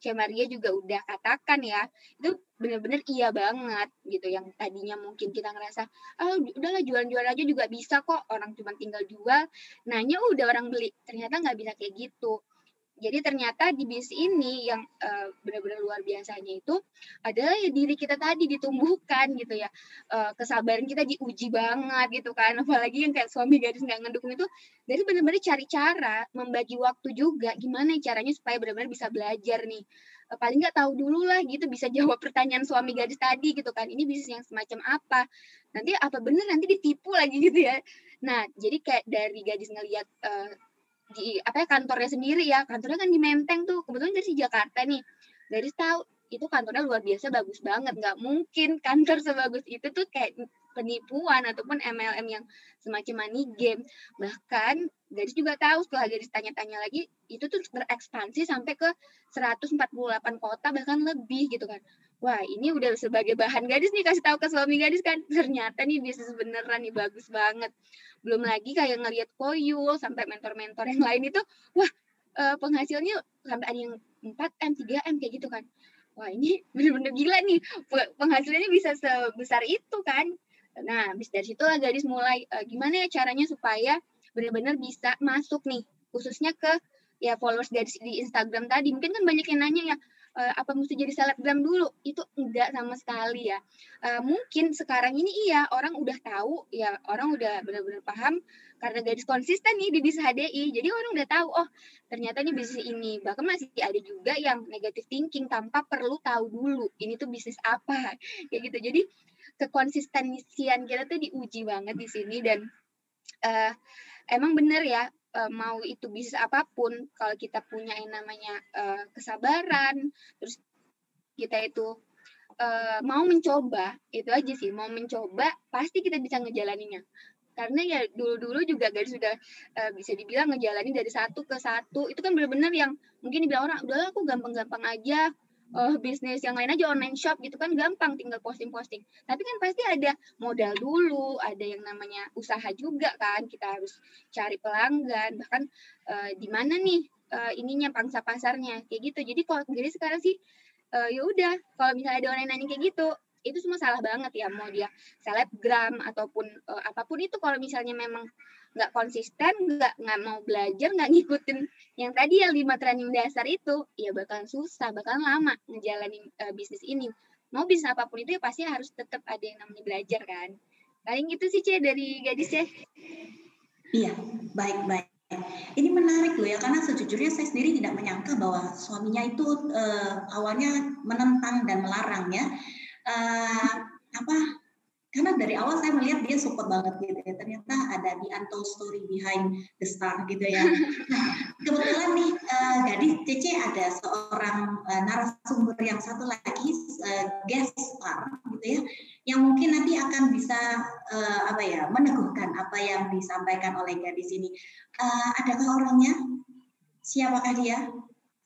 Cek Maria juga udah katakan ya, itu bener-bener iya banget gitu. Yang tadinya mungkin kita ngerasa, udahlah jualan-jualan aja juga bisa kok, orang cuma tinggal jual, nanya udah orang beli. Ternyata nggak bisa kayak gitu. Jadi ternyata di bisnis ini yang benar-benar luar biasanya itu adalah ya diri kita tadi ditumbuhkan gitu ya. Kesabaran kita diuji banget gitu kan. Apalagi yang kayak suami gadis nggak ngedukung itu, dari benar-benar cari cara membagi waktu juga. Gimana caranya supaya benar-benar bisa belajar nih. Paling nggak tahu dulu lah gitu, bisa jawab pertanyaan suami gadis tadi gitu kan. Ini bisnis yang semacam apa? Nanti apa benar nanti ditipu lagi gitu ya. Nah, jadi kayak dari gadis ngelihat di kantornya sendiri ya, kantornya kan di Menteng tuh, kebetulan dari Jakarta nih, dari tahu itu kantornya luar biasa bagus banget, nggak mungkin kantor sebagus itu tuh kayak penipuan ataupun MLM yang semacam money game. Bahkan Gadis juga tahu setelah Gadis tanya-tanya lagi, itu tuh berekspansi sampai ke 148 kota bahkan lebih gitu kan. Wah, ini udah sebagai bahan Gadis nih kasih tahu ke suami Gadis kan, ternyata nih bisnis beneran nih bagus banget. Belum lagi kayak ngelihat Koyul sampai mentor-mentor yang lain itu, wah penghasilnya sampai ada yang 4M, 3M kayak gitu kan. Wah ini bener-bener gila nih, penghasilannya bisa sebesar itu kan. Nah, habis dari situ lah Gadis mulai gimana ya caranya supaya benar-benar bisa masuk nih, khususnya ke ya followers Gadis di Instagram tadi. Mungkin kan banyak yang nanya ya, apa mesti jadi selebgram dulu? Itu enggak sama sekali ya. Mungkin sekarang ini iya, orang udah tahu, ya orang udah benar-benar paham karena Gadis konsisten nih di bisnis HDI. Jadi orang udah tahu, oh ternyata ini bisnis ini. Bahkan masih ada juga yang negative thinking tanpa perlu tahu dulu ini tuh bisnis apa. Kayak gitu. Jadi kekonsistensian kita tuh diuji banget di sini dan emang bener ya, mau itu bisnis apapun, kalau kita punya yang namanya kesabaran, terus kita itu mau mencoba, itu aja sih, mau mencoba pasti kita bisa ngejalaninnya. Karena ya dulu-dulu juga Gadis sudah bisa dibilang ngejalanin dari satu ke satu, itu kan benar-benar yang mungkin dibilang orang, udahlah aku gampang-gampang aja, bisnis yang lain aja online shop gitu kan gampang, tinggal posting-posting. Tapi kan pasti ada modal dulu, ada yang namanya usaha juga kan, kita harus cari pelanggan, bahkan di mana nih ininya pangsa pasarnya kayak gitu. Jadi kalau jadi sekarang sih ya udah kalau misalnya ada orang yang nanya kayak gitu itu semua salah banget ya, mau dia selebgram ataupun apapun itu, kalau misalnya memang nggak konsisten, nggak mau belajar, nggak ngikutin yang tadi ya 5 training dasar itu, ya bakalan susah, bakalan lama ngejalanin bisnis ini. Mau bisnis apapun itu ya pasti harus tetap ada yang namanya belajar kan. Paling gitu sih Ce dari Gadis ya. Iya, baik-baik. Ini menarik loh ya, karena sejujurnya saya sendiri tidak menyangka bahwa suaminya itu awalnya menentang dan melarang ya. Karena dari awal saya melihat dia support banget gitu ya. Ternyata ada the untold story behind the star gitu ya. Nah, kebetulan nih Gadis Cece ada seorang narasumber yang satu lagi guest star gitu ya, yang mungkin nanti akan bisa meneguhkan apa yang disampaikan oleh Gadis ini. Adakah orangnya? Siapakah dia?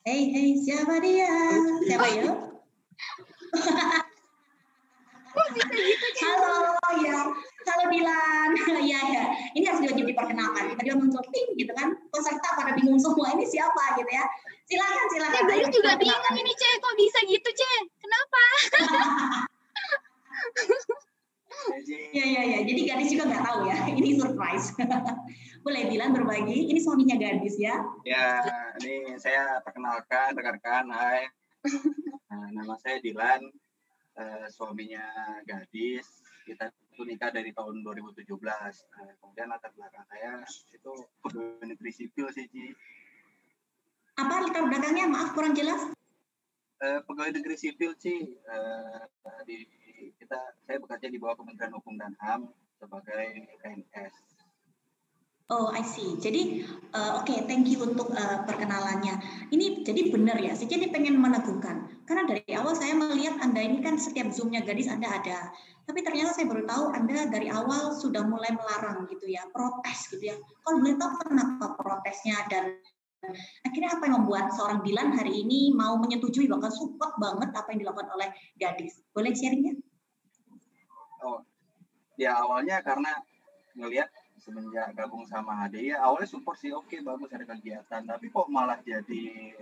Hey, siapa dia? Siapa ya? Halo, ya. Halo Dilan. Ya. Ini harus wajib diperkenalkan. Tiba-tiba muncul ting gitu kan. Peserta pada bingung semua, ini siapa gitu ya. Silakan. Saya juga bingung ini, Ce. Kok bisa gitu, Ce? Kenapa? Ya. Jadi Gadis juga nggak tahu ya. Ini surprise. Boleh Dilan berbagi. Ini suaminya Gadis ya. Ya, ini saya perkenalkan rekan-rekan. Hai. Nama saya Dilan. Suaminya Gadis, kita itu nikah dari tahun 2017. Kemudian latar belakang saya itu pegawai negeri sipil sih, Ci. Apa latar belakangnya? Maaf kurang jelas. Pegawai negeri sipil, Ci. Saya bekerja di bawah Kementerian Hukum dan HAM sebagai PNS. Oh, I see. Jadi, oke, thank you untuk perkenalannya. Ini jadi benar ya, saya jadi pengen meneguhkan. Karena dari awal saya melihat Anda ini kan setiap Zoom-nya Gadis Anda ada. Tapi ternyata saya baru tahu Anda dari awal sudah mulai melarang gitu ya, protes gitu ya. Kalau boleh tahu kenapa protesnya dan akhirnya apa yang membuat seorang Dilan hari ini mau menyetujui, bahkan support banget apa yang dilakukan oleh Gadis. Boleh sharingnya? Oh, ya awalnya karena ngelihat semenjak gabung sama HDI, awalnya support sih, oke, bagus ada kegiatan, tapi kok malah jadi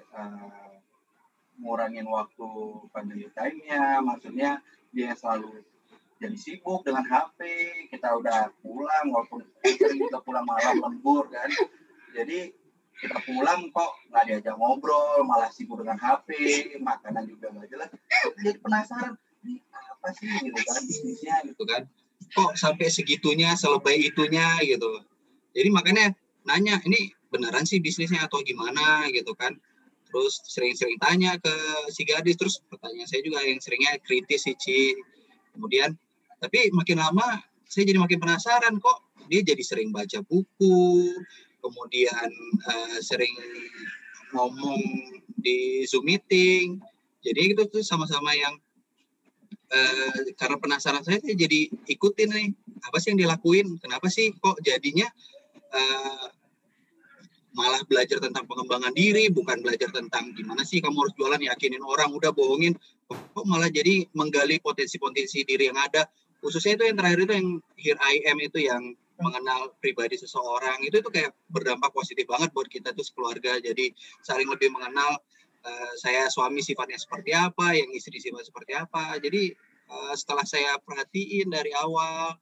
ngurangin waktu family time-nya, maksudnya dia selalu jadi sibuk dengan HP, kita udah pulang, walaupun sering kita pulang malam lembur kan, jadi kita pulang kok nggak diajak ngobrol, malah sibuk dengan HP, makanan juga nggak jelas, jadi penasaran, ini apa sih gitu kan bisnisnya gitu kan, kok sampai segitunya, selebay itunya gitu, jadi makanya nanya, ini beneran sih bisnisnya atau gimana gitu kan. Terus sering-sering tanya ke si gadis, terus pertanyaan saya juga yang seringnya kritis sih Ci. Kemudian, tapi makin lama saya jadi makin penasaran kok dia jadi sering baca buku, kemudian sering ngomong di Zoom meeting. Jadi itu tuh sama-sama yang karena penasaran saya jadi ikutin nih, apa sih yang dilakuin, kenapa sih kok jadinya malah belajar tentang pengembangan diri, bukan belajar tentang gimana sih kamu harus jualan, yakinin orang, udah bohongin, kok malah jadi menggali potensi-potensi diri yang ada, khususnya itu yang terakhir itu yang Here I Am itu yang mengenal pribadi seseorang, itu kayak berdampak positif banget buat kita tuh sekeluarga, jadi saling lebih mengenal saya suami sifatnya seperti apa, yang istri sifatnya seperti apa, jadi setelah saya perhatiin dari awal,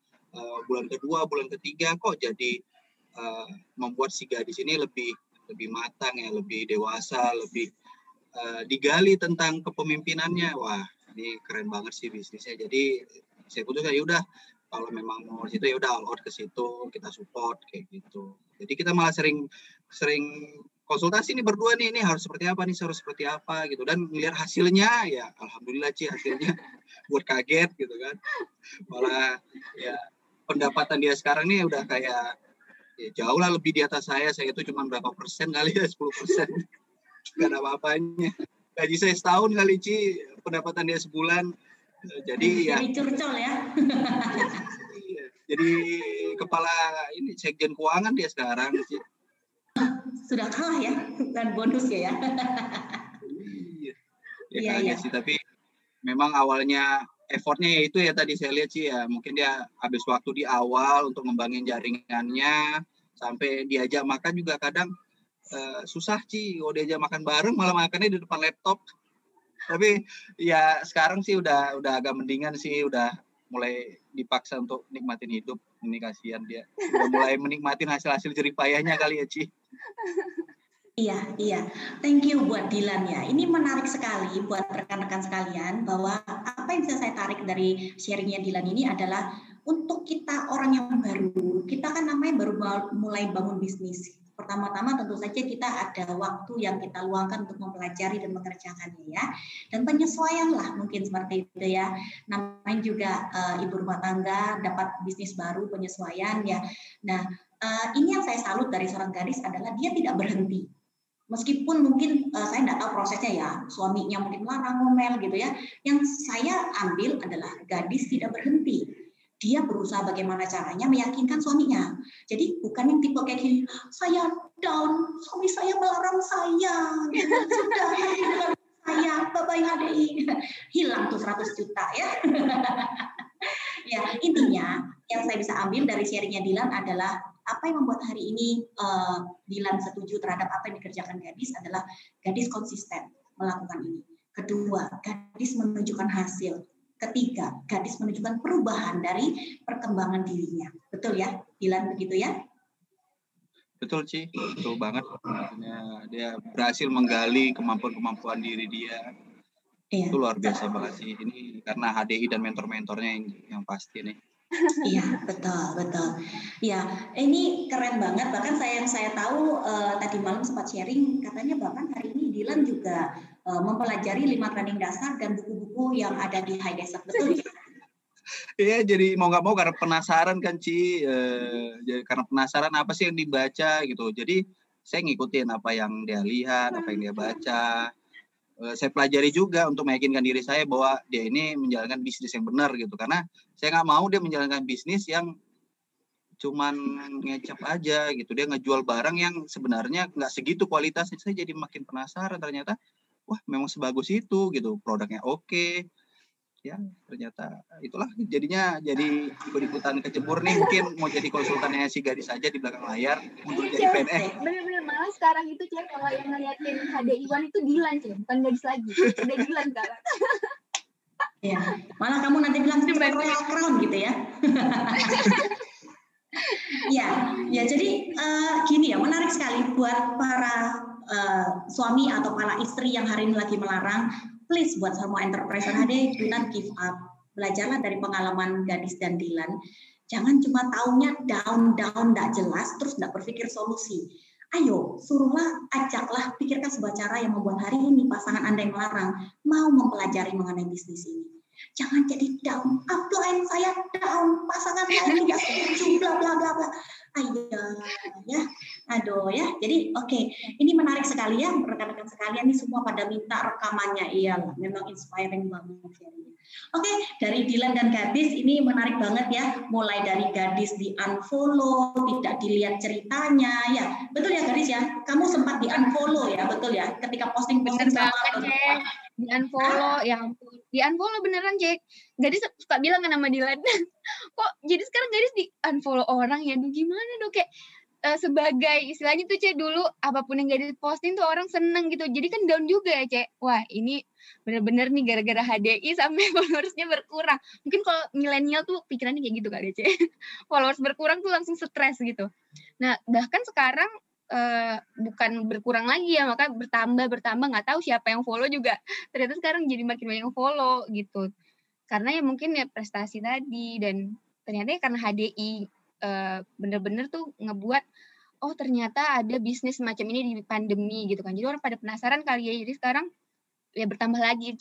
bulan kedua, bulan ketiga, kok jadi membuat si gadis ini lebih matang ya, lebih dewasa, lebih digali tentang kepemimpinannya. Wah, ini keren banget sih bisnisnya. Jadi saya putuskan ya udah, kalau memang mau situ ya udah all out ke situ, kita support kayak gitu. Jadi kita malah sering konsultasi nih berdua nih, ini harus seperti apa nih, harus seperti apa gitu, dan melihat hasilnya ya alhamdulillah Ci, hasilnya buat kaget gitu kan. Malah ya pendapatan dia sekarang nih udah kayak ya, jauh lah lebih di atas saya itu cuma berapa persen kali ya, 10%. Gak ada apa-apanya. Gaji saya setahun kali Ci, pendapatan dia sebulan. Jadi ya. Jadi curcol ya. Jadi kepala ini sekjen keuangan dia sekarang Ci. Sudah kalah ya, bukan bonus ya. Iya sih, tapi memang awalnya effortnya itu ya tadi saya lihat sih ya, mungkin dia habis waktu di awal untuk ngembangin jaringannya, sampai diajak makan juga kadang susah Ci, kalau diajak makan bareng malah makannya di depan laptop. Tapi ya sekarang sih udah agak mendingan sih, udah mulai dipaksa untuk nikmatin hidup. Ini kasihan dia, udah mulai menikmatin hasil-hasil jerih payahnya kali ya Ci. Iya. Thank you buat Dilan ya. Ini menarik sekali buat rekan-rekan sekalian, bahwa apa yang bisa saya tarik dari sharingnya Dilan ini adalah untuk kita orang yang baru, kita kan namanya baru mulai bangun bisnis. Pertama-tama tentu saja kita ada waktu yang kita luangkan untuk mempelajari dan mengerjakannya ya. Dan penyesuaian lah mungkin seperti itu ya. Namanya juga ibu rumah tangga, dapat bisnis baru, penyesuaian ya. Nah, ini yang saya salut dari seorang gadis adalah dia tidak berhenti. Meskipun mungkin saya tidak tahu prosesnya ya, suaminya mungkin larang, ngomel gitu ya. Yang saya ambil adalah gadis tidak berhenti. Dia berusaha bagaimana caranya meyakinkan suaminya. Jadi bukan yang tipe kayak gini, saya down, suami saya melarang saya, sudah dengan saya, Bapak HDI, hilang tuh 100 juta ya. Ya, intinya yang saya bisa ambil dari sharingnya Dilan adalah apa yang membuat hari ini Dilan setuju terhadap apa yang dikerjakan gadis adalah gadis konsisten melakukan ini. Kedua, gadis menunjukkan hasil. Ketiga, gadis menunjukkan perubahan dari perkembangan dirinya. Betul ya, Dilan, begitu ya? Betul Ci, betul banget. Maksudnya dia berhasil menggali kemampuan diri dia. Iya. Itu luar biasa banget sih. Ini karena HDI dan mentor-mentornya yang pasti nih. Iya, betul. Ya, ini keren banget. Bahkan saya tahu tadi malam sempat sharing, katanya bahkan hari ini Dilan juga mempelajari 5 training dasar dan buku-buku yang ada di High Desert. Betul ya? Iya, jadi mau nggak mau karena penasaran kan Ci, karena penasaran apa sih yang dibaca gitu. Jadi saya ngikutin apa yang dia lihat, apa yang dia baca. Saya pelajari juga untuk meyakinkan diri saya bahwa dia ini menjalankan bisnis yang benar gitu, karena saya nggak mau dia menjalankan bisnis yang cuman ngecap aja gitu, dia ngejual barang yang sebenarnya nggak segitu kualitasnya. Saya jadi makin penasaran, ternyata wah memang sebagus itu gitu, produknya oke, ya ternyata itulah jadinya jadi ikut-ikutan kecebur nih, mungkin mau jadi konsultannya si Gadis aja di belakang layar untuk jadi PNS. Bener-bener malah sekarang itu Cek, kalau yang ngeliatin HDI1 itu Dilan Cek, bukan Gadis lagi, udah Dilan sekarang. Ya, malah kamu nanti bilang Royal Crown gitu ya. Ya, jadi gini ya, menarik sekali buat para suami atau para istri yang hari ini lagi melarang. Please buat semua enterprise HDI, do not give up. Belajarlah dari pengalaman Gadis dan Dilan. Jangan cuma taunya down, nggak jelas, terus nggak berpikir solusi. Ayo, suruhlah, ajaklah, pikirkan sebuah cara yang membuat hari ini pasangan Anda yang melarang mau mempelajari mengenai bisnis ini. Jangan jadi down, upline saya down, pasangan saya tidak setuju, bla bla bla bla. Ayo, ya, aduh ya. Jadi oke, ini menarik sekali ya, rekan-rekan sekalian ini semua pada minta rekamannya, iyalah, memang inspiring banget ya. Oke, dari Dilan dan Gadis ini menarik banget ya. Mulai dari Gadis di unfollow, tidak dilihat ceritanya, ya betul ya Gadis ya. Kamu sempat di unfollow ya, betul ya. Ketika posting-posting sama di unfollow, ya ampun, di unfollow beneran Jack. Gadis suka bilang kan sama Dilan, kok jadi sekarang Gadis di unfollow orang ya, duh gimana dong, kayak sebagai istilahnya tuh Cek, dulu apapun yang Gadis posting tuh orang seneng gitu, jadi kan down juga ya Cek. Wah ini bener-bener nih gara-gara HDI sampai followersnya berkurang. Mungkin kalau milenial tuh pikirannya kayak gitu kali Cek, followers berkurang tuh langsung stres gitu. Nah bahkan sekarang bukan berkurang lagi ya, maka bertambah, nggak tahu siapa yang follow juga, ternyata sekarang jadi makin banyak yang follow gitu, karena ya mungkin ya prestasi tadi, dan ternyata ya karena HDI bener-bener tuh ngebuat oh ternyata ada bisnis semacam ini di pandemi gitu kan, jadi orang pada penasaran kali ya, jadi sekarang ya bertambah lagi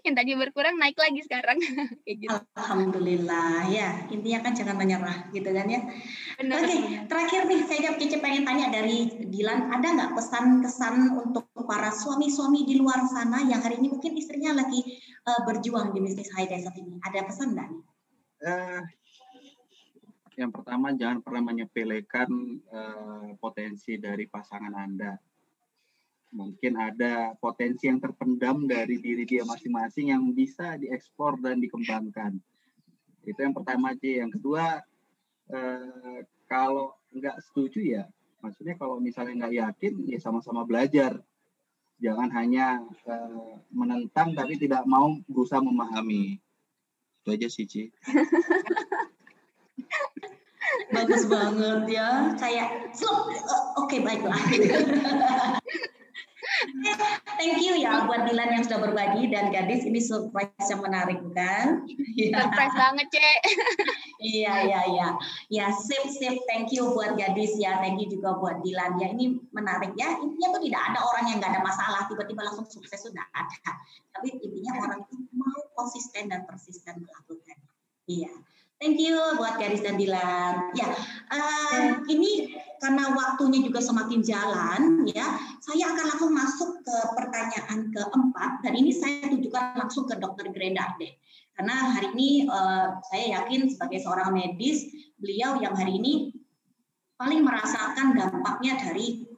yang tadi berkurang naik lagi sekarang kayak gitu. Alhamdulillah ya, intinya kan jangan menyerah gitu kan ya. Oke, terakhir nih saya pengen tanya dari Dilan, ada nggak pesan-kesan untuk para suami-suami di luar sana yang hari ini mungkin istrinya lagi berjuang di bisnis HDI saat ini? Ada pesan nggak nih? Yang pertama, jangan pernah menyepelekan potensi dari pasangan Anda. Mungkin ada potensi yang terpendam dari diri dia masing-masing yang bisa diekspor dan dikembangkan. Itu yang pertama aja. Yang kedua, kalau nggak setuju ya, maksudnya kalau misalnya nggak yakin, ya sama-sama belajar. Jangan hanya menentang tapi tidak mau berusaha memahami. Itu aja sih, Ci. Bagus banget ya, kayak oke, baiklah. Thank you ya buat Dilan yang sudah berbagi, dan Gadis ini surprise yang menarik bukan? Surprise banget Cek. Iya, sip. Thank you buat Gadis ya, thank you juga buat Dilan ya, ini menarik ya. Intinya tuh tidak ada orang yang nggak ada masalah tiba-tiba langsung sukses, sudah ada. Tapi intinya orang itu mau konsisten dan persisten melakukan. Iya. Thank you buat Gadis dan Dilan. Ya, ini karena waktunya juga semakin jalan, ya, saya akan langsung masuk ke pertanyaan keempat, dan ini saya tujukan langsung ke Dr. Grendarde. Karena hari ini saya yakin sebagai seorang medis, beliau yang hari ini paling merasakan dampaknya dari